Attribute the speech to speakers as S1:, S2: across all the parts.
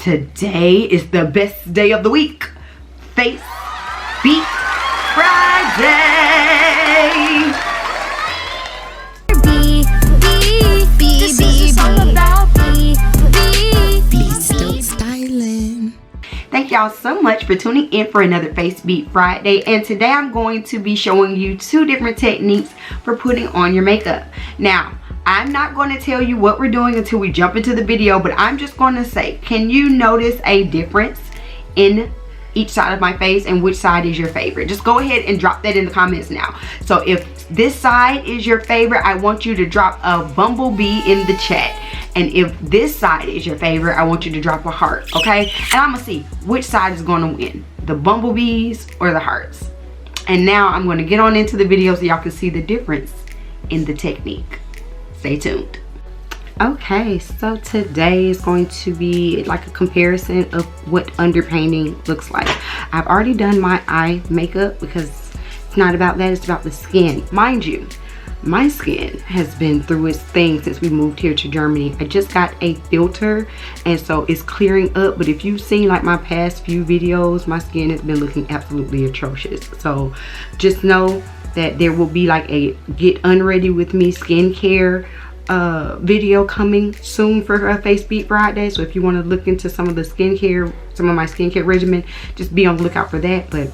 S1: Today is the best day of the week. Face Beat Friday. Thank y'all so much for tuning in for another Face Beat Friday, and today I'm going to be showing you 2 different techniques for putting on your makeup. Now, I'm not going to tell you what we're doing until we jump into the video, but I'm just going to say, can you notice a difference in each side of my face and which side is your favorite? Just go ahead and drop that in the comments now. So if this side is your favorite, I want you to drop a bumblebee in the chat. And if this side is your favorite, I want you to drop a heart, okay? And I'm gonna see which side is gonna win, the bumblebees or the hearts. And now I'm gonna get on into the video so y'all can see the difference in the technique. Stay tuned. Okay, so today is going to be like a comparison of what underpainting looks like. I've already done my eye makeup because it's not about that, it's about the skin. Mind you, my skin has been through its thing since we moved here to Germany. I just got a filter and so it's clearing up, but if you've seen like my past few videos, my skin has been looking absolutely atrocious. So just know that there will be like a get unready with me skincare video coming soon for Face Beat Friday. So if you want to look into some of my skincare regimen, just be on the lookout for that. But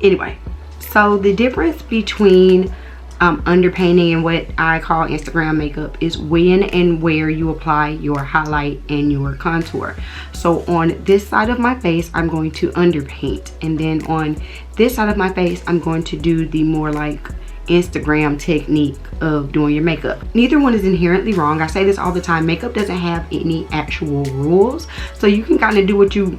S1: anyway, so the difference between underpainting and what I call Instagram makeup is when and where you apply your highlight and your contour. So on this side of my face, I'm going to underpaint, and then on this side of my face, I'm going to do the more like Instagram technique of doing your makeup. Neither one is inherently wrong. I say this all the time. Makeup doesn't have any actual rules, so you can kind of do what you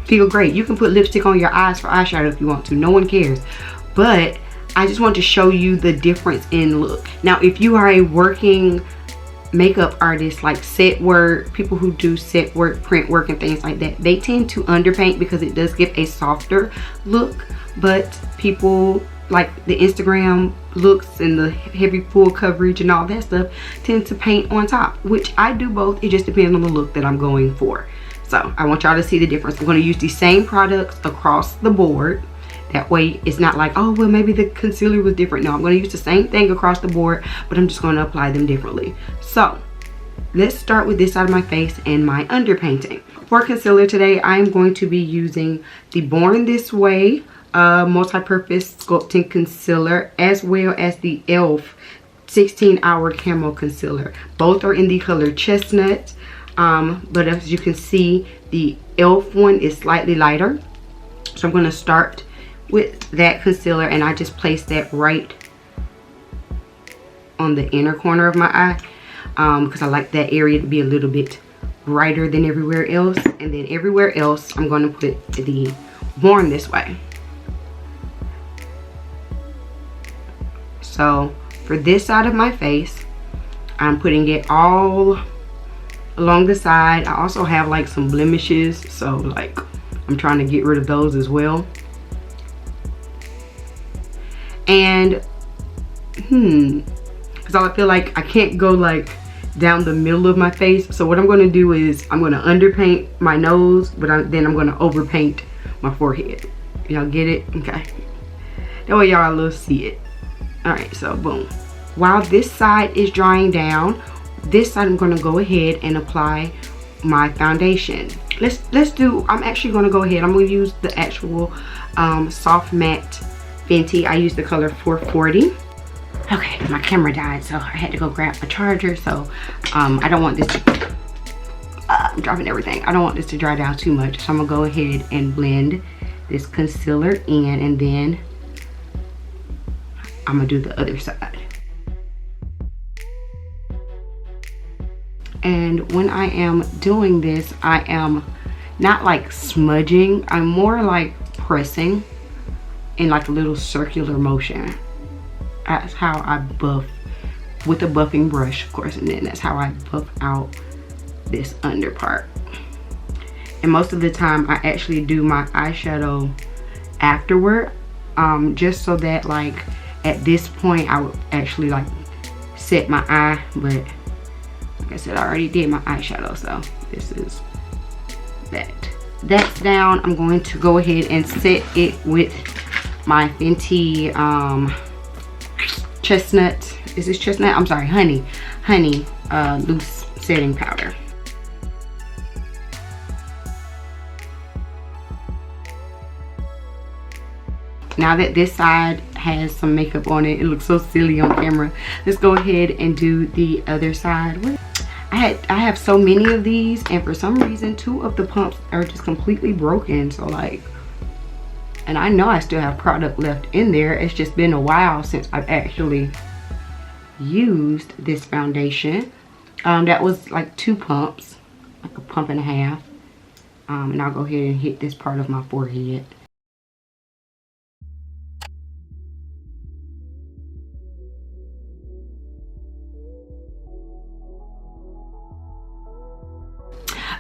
S1: feel great. You can put lipstick on your eyes for eyeshadow if you want to. No one cares. But I just want to show you the difference in look. Now, if you are a working makeup artist, like set work, people who do set work, print work and things like that, they tend to underpaint because it does give a softer look. But people like the Instagram looks and the heavy full coverage and all that stuff tend to paint on top, which I do both. It just depends on the look that I'm going for. So I want y'all to see the difference. I'm going to use the same products across the board. That way it's not like, oh well, maybe the concealer was different. No, I'm going to use the same thing across the board, but I'm just going to apply them differently. So let's start with this side of my face and my underpainting. For concealer today, I'm going to be using the Born This Way multi-purpose sculpting concealer, as well as the e.l.f. 16-hour camo concealer. Both are in the color chestnut, but as you can see, the e.l.f. one is slightly lighter. So I'm going to start with that concealer, and I just place that right on the inner corner of my eye because I like that area to be a little bit brighter than everywhere else. And then everywhere else, I'm going to put the Born This Way. So for this side of my face, I'm putting it all along the side. I also have like some blemishes, so like I'm trying to get rid of those as well. And because I feel like I can't go like down the middle of my face, so what I'm going to do is I'm going to underpaint my nose, but then I'm going to overpaint my forehead. Y'all get it? Okay, that way y'all will see it. All right, so boom. While this side is drying down, this side I'm going to go ahead and apply my foundation. I'm actually going to go ahead, I'm going to use the actual soft matte Fenty. I use the color 440. Okay, my camera died, so I had to go grab a charger. So I don't want this to I'm dropping everything. I don't want this to dry down too much, so I'm gonna go ahead and blend this concealer in, and then I'm gonna do the other side. And when I am doing this, I am not like smudging, I'm more like pressing in like a little circular motion. That's how I buff with a buffing brush, of course, and then that's how I buff out this under part. And most of the time I actually do my eyeshadow afterward, just so that like at this point I would actually like set my eye, but like I said, I already did my eyeshadow, so this is that's down, I'm going to go ahead and set it with my Fenty chestnut. Is this chestnut? I'm sorry, honey loose setting powder. Now that this side has some makeup on it, it looks so silly on camera. Let's go ahead and do the other side. I have so many of these, and for some reason 2 of the pumps are just completely broken. So like, and I know I still have product left in there. It's just been a while since I've actually used this foundation. That was like 2 pumps, like a pump and a half. And I'll go ahead and hit this part of my forehead.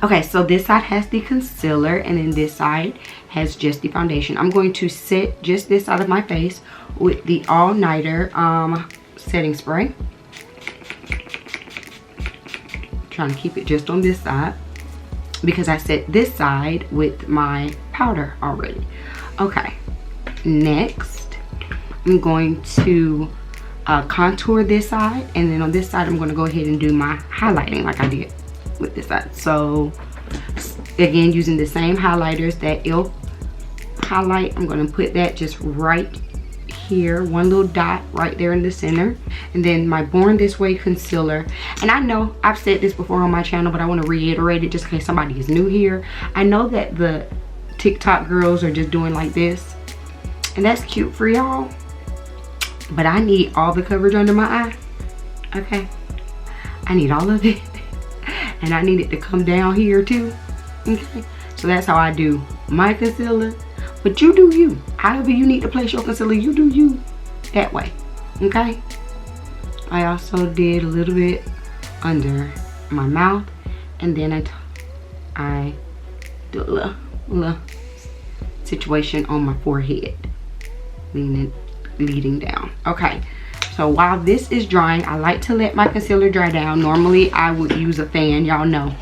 S1: Okay, so this side has the concealer, and then this side has just the foundation. I'm going to set just this side of my face with the All Nighter setting spray. Trying to keep it just on this side because I set this side with my powder already. Okay, next I'm going to contour this side, and then on this side I'm going to go ahead and do my highlighting like I did with this side. So again, using the same highlighters, that ILK highlight, I'm going to put that just right here, one little dot right there in the center. And then my Born This Way concealer, and I know I've said this before on my channel, but I want to reiterate it just in case somebody is new here. I know that the TikTok girls are just doing like this, and that's cute for y'all, but I need all the coverage under my eye. Okay, I need all of it. And I need it to come down here too. Okay, so that's how I do my concealer. But you do you. However you need to place your concealer, you do you that way. Okay, I also did a little bit under my mouth, and then I do a little situation on my forehead, leading down. Okay, so while this is drying, I like to let my concealer dry down. Normally I would use a fan, y'all know,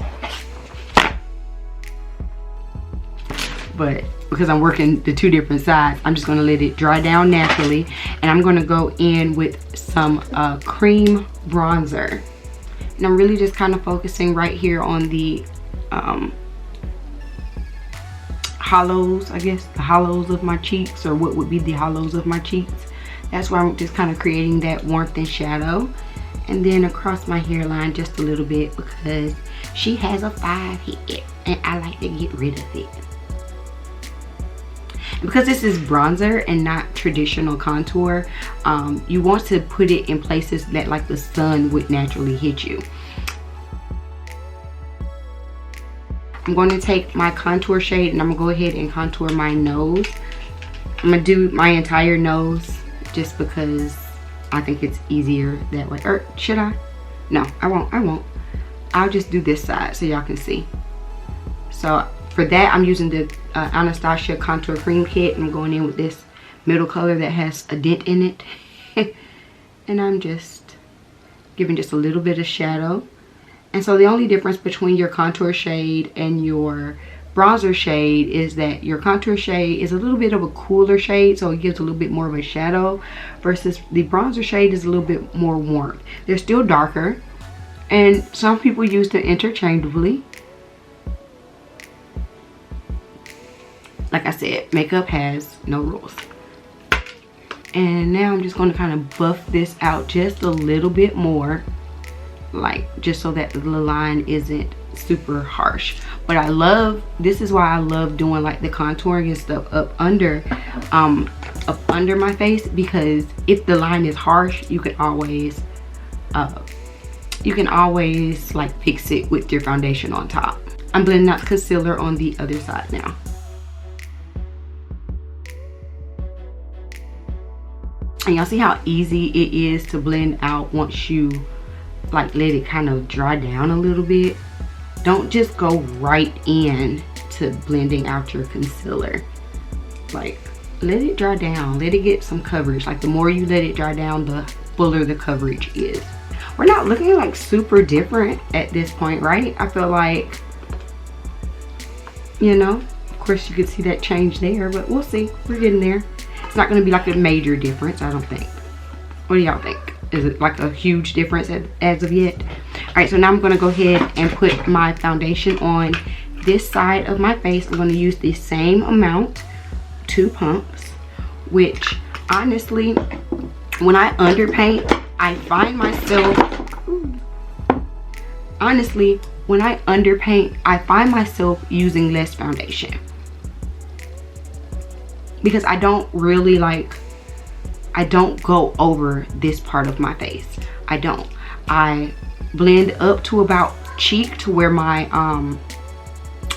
S1: but because I'm working the 2 different sides, I'm just going to let it dry down naturally. And I'm going to go in with some cream bronzer, and I'm really just kind of focusing right here on the hollows, I guess the hollows of my cheeks, or what would be the hollows of my cheeks. That's why I'm just kind of creating that warmth and shadow. And then across my hairline just a little bit, because she has a 5 head and I like to get rid of it. And because this is bronzer and not traditional contour, you want to put it in places that like the sun would naturally hit you. I'm going to take my contour shade and I'm going to go ahead and contour my nose. I'm going to do my entire nose just because I think it's easier that way. Or should I? No, I won't. I'll just do this side so y'all can see. So for that, I'm using the Anastasia Contour Cream Kit. I'm going in with this middle color that has a dent in it. And I'm just giving just a little bit of shadow. And so the only difference between your contour shade and your bronzer shade is that your contour shade is a little bit of a cooler shade, so it gives a little bit more of a shadow, versus the bronzer shade is a little bit more warm. They're still darker, and some people use them interchangeably. Like I said, makeup has no rules. And now I'm just going to kind of buff this out just a little bit more, like just so that the line isn't super harsh. But I love, this is why I love doing like the contouring and stuff up under my face, because if the line is harsh, you can always like fix it with your foundation on top. I'm blending out concealer on the other side now. And y'all see how easy it is to blend out once you like let it kind of dry down a little bit. Don't just go right in to blending out your concealer. Like, let it dry down, let it get some coverage. Like, the more you let it dry down, the fuller the coverage is. We're not looking like super different at this point, right? I feel like you know. Of course you can see that change there, but we'll see. We're getting there. It's not going to be like a major difference, I don't think. What do y'all think? Is it like a huge difference as of yet? All right, so now I'm going to go ahead and put my foundation on this side of my face. I'm going to use the same amount, 2 pumps, which honestly, when I underpaint, I find myself, honestly, when I underpaint, I find myself using less foundation. Because I don't really like, I don't go over this part of my face. I don't. I blend up to about cheek to where my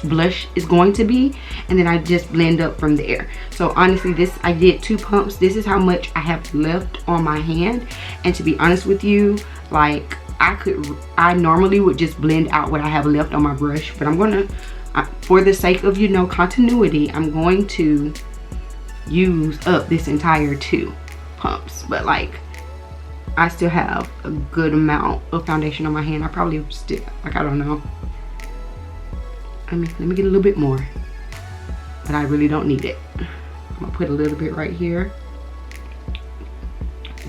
S1: blush is going to be, and then I just blend up from there. So honestly, this, I did 2 pumps. This is how much I have left on my hand, and to be honest with you, like I normally would just blend out what I have left on my brush, but I'm gonna, for the sake of, you know, continuity, I'm going to use up this entire 2 pumps. But like, I still have a good amount of foundation on my hand. I probably still, like, I don't know, I mean, let me get a little bit more, but I really don't need it. I'm gonna put a little bit right here,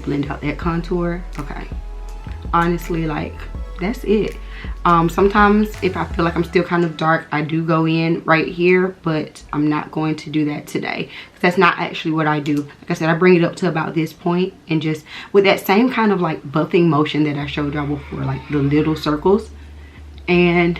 S1: blend out that contour. Okay, honestly, like, that's it. Sometimes if I feel like I'm still kind of dark, I do go in right here, but I'm not going to do that today. That's not actually what I do. Like I said, I bring it up to about this point, and just with that same kind of like buffing motion that I showed y'all before, like the little circles, and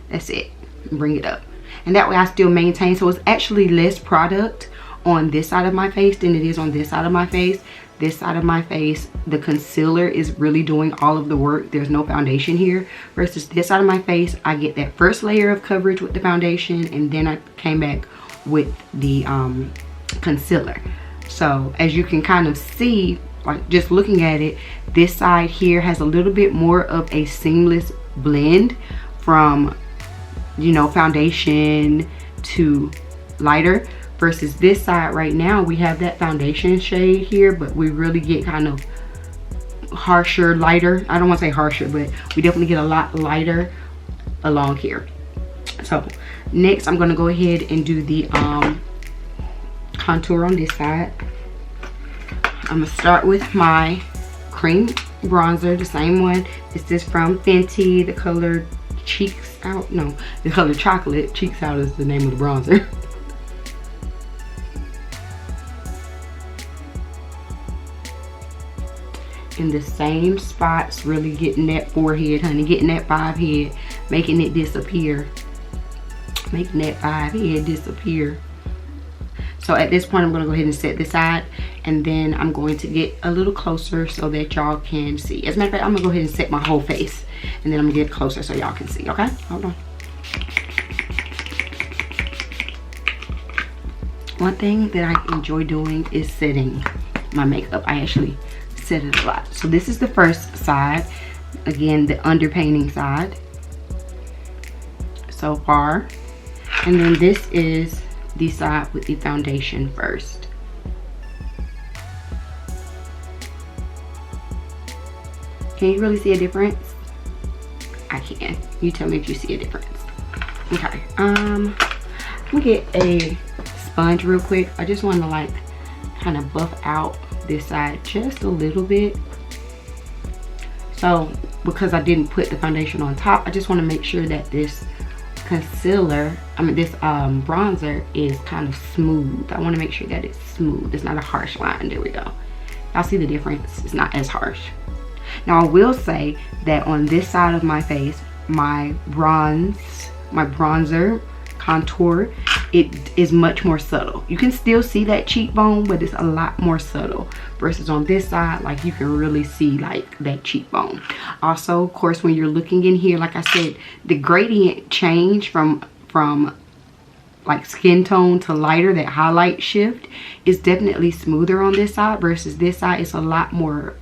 S1: that's it. Bring it up, and that way I still maintain. So it's actually less product on this side of my face than it is on this side of my face. This side of my face, the concealer is really doing all of the work. There's no foundation here, versus this side of my face, I get that first layer of coverage with the foundation, and then I came back with the concealer. So as you can kind of see, like just looking at it, this side here has a little bit more of a seamless blend from, you know, foundation to lighter, versus this side right now, we have that foundation shade here, but we really get kind of harsher, lighter. I don't want to say harsher, but we definitely get a lot lighter along here. So next, I'm going to go ahead and do the contour on this side. I'm going to start with my cream bronzer, the same one. This is from Fenty, the color Cheeks Out. No, the color Chocolate. Cheeks Out is the name of the bronzer. In the same spots, really getting that forehead, honey, getting that 5 head, making it disappear, making that 5 head disappear. So at this point, I'm going to go ahead and set this side, and then I'm going to get a little closer so that y'all can see. As a matter of fact, I'm going to go ahead and set my whole face, and then I'm going to get closer so y'all can see. Okay, hold on. One thing that I enjoy doing is setting my makeup. I actually set it a lot. So this is the first side, again, the underpainting side so far, and then this is the side with the foundation first. Can you really see a difference? I can. You tell me if you see a difference. Okay, let me get a sponge real quick. I just want to like kind of buff out this side just a little bit. So because I didn't put the foundation on top, I just want to make sure that this concealer, this bronzer is kind of smooth. I want to make sure that it's smooth. It's not a harsh line. There we go. Y'all see the difference? It's not as harsh. Now I will say that on this side of my face, my bronzer contour, it is much more subtle. You can still see that cheekbone, but it's a lot more subtle, versus on this side, like you can really see like that cheekbone. Also, of course, when you're looking in here, like I said, the gradient change from like skin tone to lighter, that highlight shift is definitely smoother on this side, versus this side it's a lot more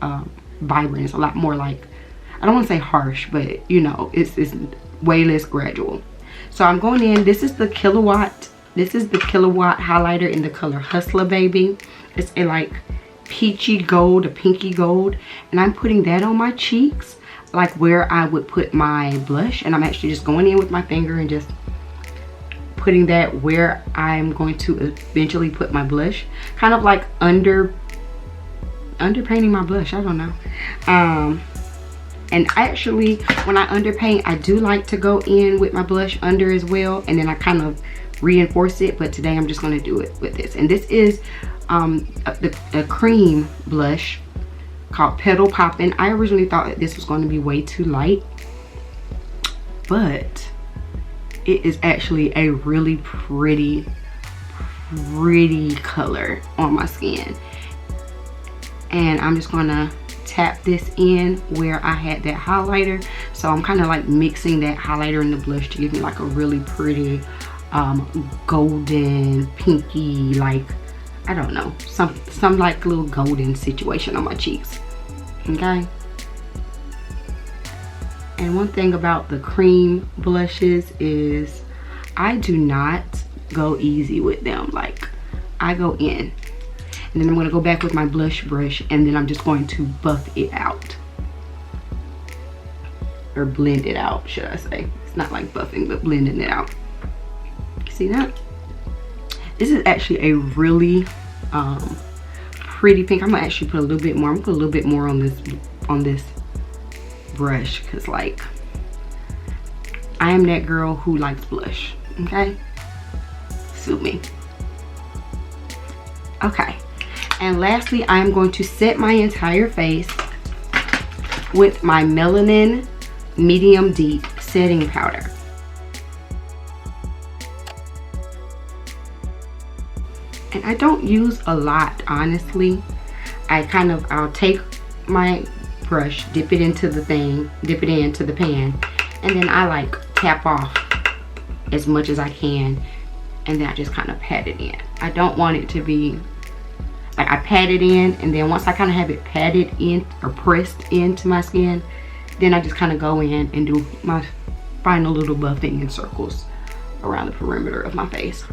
S1: vibrant. It's a lot more like, I don't want to say harsh, but you know, it's way less gradual. So I'm going in, this is the Kilowatt highlighter in the color Hustler Baby. It's a like peachy gold, a pinky gold, and I'm putting that on my cheeks, like where I would put my blush, and I'm actually just going in with my finger and just putting that where I'm going to eventually put my blush, kind of like under painting my blush, I don't know. And actually when I underpaint, I do like to go in with my blush under as well, and then I kind of reinforce it, but today I'm just going to do it with this. And this is a cream blush called Petal Poppin'. I originally thought that this was going to be way too light, but it is actually a really pretty color on my skin. And I'm just gonna tap this in where I had that highlighter. So I'm kind of like mixing that highlighter and the blush to give me like a really pretty golden pinky, like, I don't know, some like little golden situation on my cheeks. Okay. And one thing about the cream blushes is I do not go easy with them. Like, I go in and then I'm going to go back with my blush brush, and then I'm just going to buff it out, or blend it out, should I say. It's not like buffing, but blending it out. See that? This is actually a really pretty pink. I'm gonna actually put a little bit more. I'm gonna put a little bit more on this brush, because like, I am that girl who likes blush. Okay, suit me. Okay, and lastly, I am going to set my entire face with my Melanin Medium Deep Setting Powder. And I don't use a lot, honestly. I'll take my brush, dip it into the pan, and then I like tap off as much as I can, and then I just kind of pat it in. I don't want it to be like, I pat it in, and then once I kind of have it patted in or pressed into my skin, then I just kind of go in and do my final little buffing in circles around the perimeter of my face.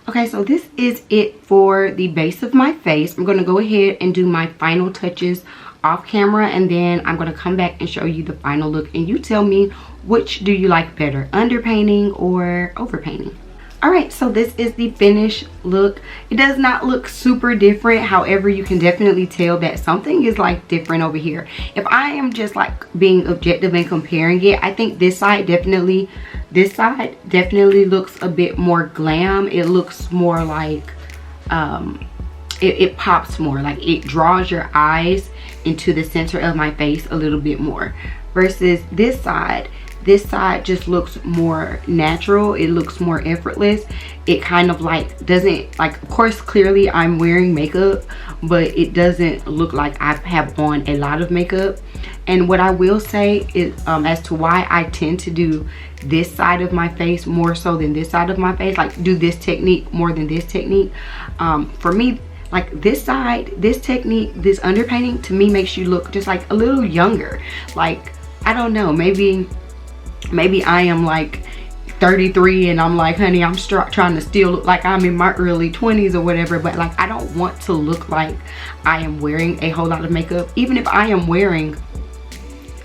S1: Okay, so this is it for the base of my face. I'm going to go ahead and do my final touches off camera, and then I'm going to come back and show you the final look, and you tell me, which do you like better, underpainting or overpainting? Alright, so this is the finished look. It does not look super different. However, you can definitely tell that something is like different over here. If I am just like being objective and comparing it, I think this side definitely looks a bit more glam. It looks more like it pops more, like it draws your eyes into the center of my face a little bit more, versus this side just looks more natural. It looks more effortless. It kind of like doesn't, like, of course clearly I'm wearing makeup, but it doesn't look like I have on a lot of makeup. And what I will say is as to why I tend to do this side of my face more so than this side of my face, like do this technique more than this technique, for me, like this side, this technique, this underpainting, to me makes you look just like a little younger. Like, I don't know, maybe I am like 33 and I'm like, honey, I'm trying to still look like I'm in my early 20s or whatever, but like, I don't want to look like I am wearing a whole lot of makeup, even if I am wearing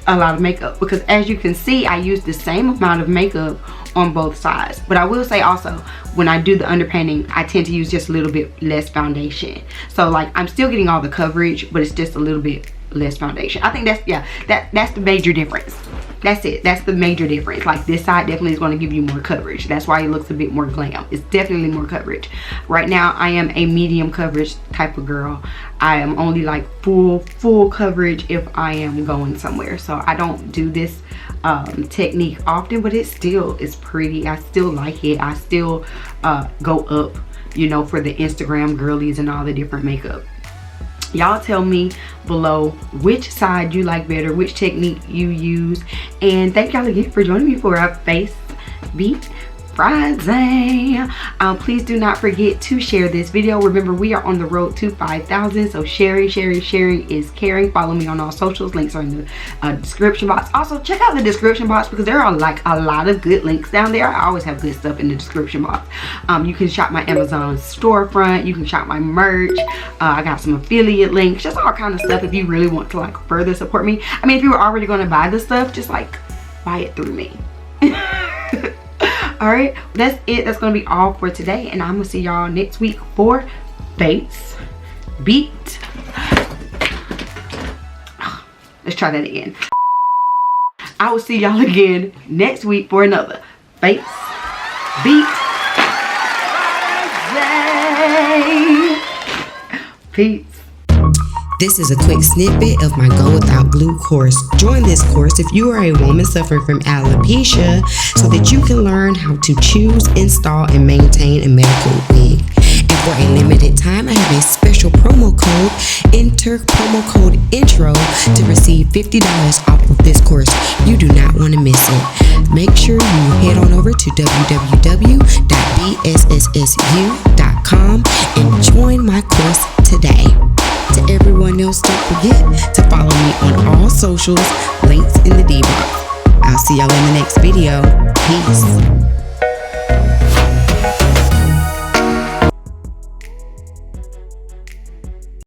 S1: a lot of makeup, because as you can see, I use the same amount of makeup on both sides. But I will say also, when I do the underpainting, I tend to use just a little bit less foundation. So like, I'm still getting all the coverage, but it's just a little bit less foundation. I think that's, yeah, that's the major difference. That's it. That's the major difference. Like, this side definitely is going to give you more coverage. That's why it looks a bit more glam. It's definitely more coverage. Right now, I am a medium coverage type of girl. I am only like full coverage if I am going somewhere. So I don't do this technique often, but it still is pretty. I still like it. I still go up, you know, for the Instagram girlies and all the different makeup. Y'all tell me below which side you like better, which technique you use. And thank y'all again for joining me for our face beat Friday. Please do not forget to share this video. Remember, we are on the road to 5,000, so sharing is caring. Follow me on all socials. Links are in the description box. Also, check out the description box because there are like a lot of good links down there. I always have good stuff in the description box. You can shop my Amazon storefront. You can shop my merch. I got some affiliate links, just all kind of stuff if you really want to like further support me. I mean, if you were already going to buy the stuff, just like buy it through me. All right, that's it. That's gonna be all for today, and I'm gonna see y'all next week for face beat. Let's try that again. I will see y'all again next week for another face beat Friday. Peace.
S2: This is a quick snippet of my Go Without Glue course. Join this course if you are a woman suffering from alopecia so that you can learn how to choose, install, and maintain a medical wig. And for a limited time, I have a special promo code. Enter promo code INTRO to receive $50 off of this course. You do not want to miss it. Make sure you head on over to www.bssu.com and join my course today. To everyone else, don't forget to follow me on all socials, links in the D box. I'll see y'all in the next video. Peace.